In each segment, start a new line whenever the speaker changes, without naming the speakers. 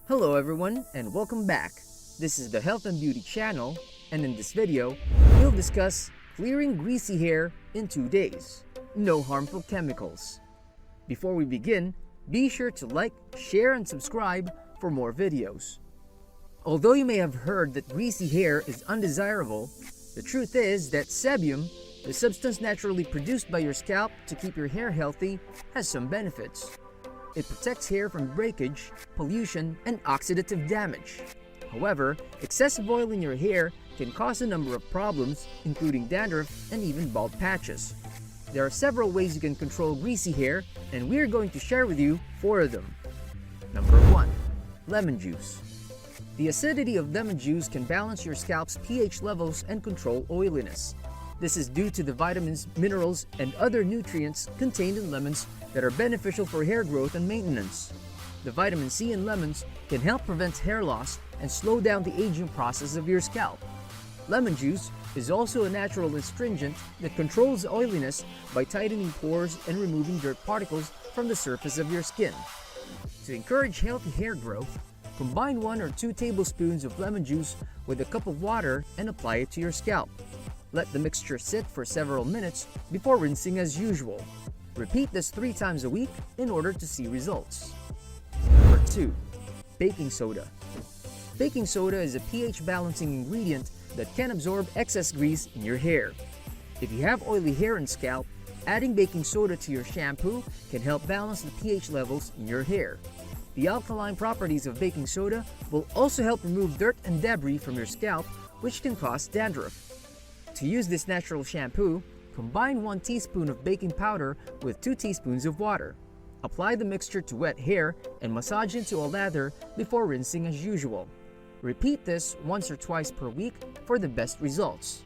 Hello everyone and welcome back. This is the Health and Beauty channel, and in this video, we'll discuss clearing greasy hair in 2 days. No harmful chemicals. Before we begin, be sure to like, share, and subscribe for more videos. Although you may have heard that greasy hair is undesirable, the truth is that sebum, the substance naturally produced by your scalp to keep your hair healthy, has some benefits. It protects hair from breakage, pollution, and oxidative damage. However, excessive oil in your hair can cause a number of problems, including dandruff and even bald patches. There are several ways you can control greasy hair, and we are going to share with you 4 of them. Number 1. Lemon juice. The acidity of lemon juice can balance your scalp's pH levels and control oiliness. This is due to the vitamins, minerals, and other nutrients contained in lemons that are beneficial for hair growth and maintenance. The vitamin C in lemons can help prevent hair loss and slow down the aging process of your scalp. Lemon juice is also a natural astringent that controls oiliness by tightening pores and removing dirt particles from the surface of your skin. To encourage healthy hair growth, combine 1 or 2 tablespoons of lemon juice with a cup of water and apply it to your scalp. Let the mixture sit for several minutes before rinsing as usual. Repeat this 3 times a week in order to see results. Number 2. Baking soda. Baking soda is a pH balancing ingredient that can absorb excess grease in your hair. If you have oily hair and scalp, adding baking soda to your shampoo can help balance the pH levels in your hair. The alkaline properties of baking soda will also help remove dirt and debris from your scalp, which can cause dandruff. To use this natural shampoo, combine 1 teaspoon of baking powder with 2 teaspoons of water. Apply the mixture to wet hair and massage into a lather before rinsing as usual. Repeat this once or twice per week for the best results.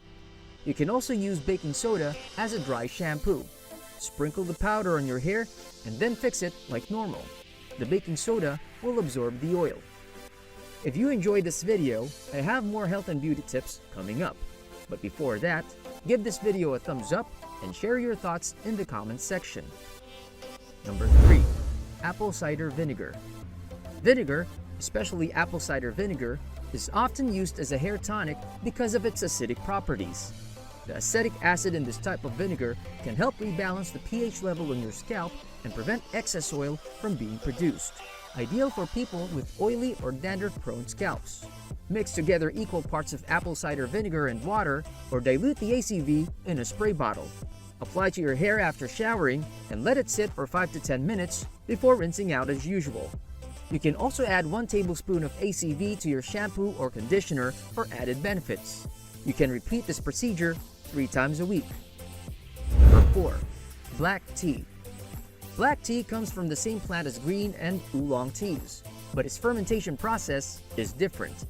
You can also use baking soda as a dry shampoo. Sprinkle the powder on your hair and then fix it like normal. The baking soda will absorb the oil. If you enjoyed this video, I have more health and beauty tips coming up. But before that, give this video a thumbs up and share your thoughts in the comments section. Number 3. Apple cider vinegar. Vinegar, especially apple cider vinegar, is often used as a hair tonic because of its acidic properties. The acetic acid in this type of vinegar can help rebalance the pH level on your scalp and prevent excess oil from being produced. Ideal for people with oily or dandruff-prone scalps. Mix together equal parts of apple cider vinegar and water, or dilute the ACV in a spray bottle. Apply to your hair after showering and let it sit for 5 to 10 minutes before rinsing out as usual. You can also add 1 tablespoon of ACV to your shampoo or conditioner for added benefits. You can repeat this procedure 3 times a week. Number 4. Black tea. Black tea comes from the same plant as green and oolong teas, but its fermentation process is different.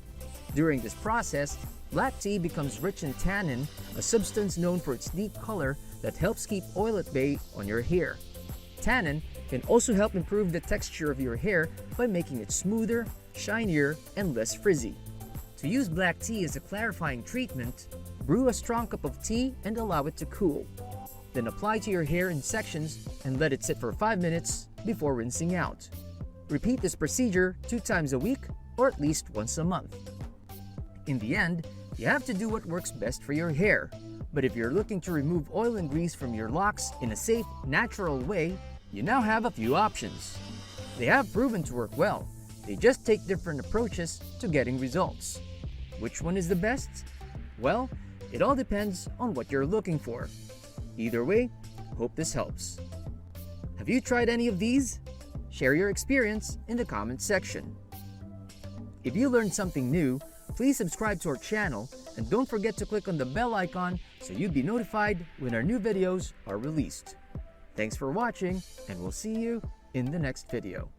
During this process, black tea becomes rich in tannin, a substance known for its deep color that helps keep oil at bay on your hair. Tannin can also help improve the texture of your hair by making it smoother, shinier, and less frizzy. To use black tea as a clarifying treatment, brew a strong cup of tea and allow it to cool. Then apply to your hair in sections and let it sit for 5 minutes before rinsing out. Repeat this procedure 2 times a week or at least once a month. In the end, you have to do what works best for your hair. But if you're looking to remove oil and grease from your locks in a safe, natural way, you now have a few options. They have proven to work well. They just take different approaches to getting results. Which one is the best? Well, it all depends on what you're looking for. Either way, hope this helps. Have you tried any of these? Share your experience in the comments section. If you learned something new, please subscribe to our channel and don't forget to click on the bell icon so you'd be notified when our new videos are released. Thanks for watching, and we'll see you in the next video.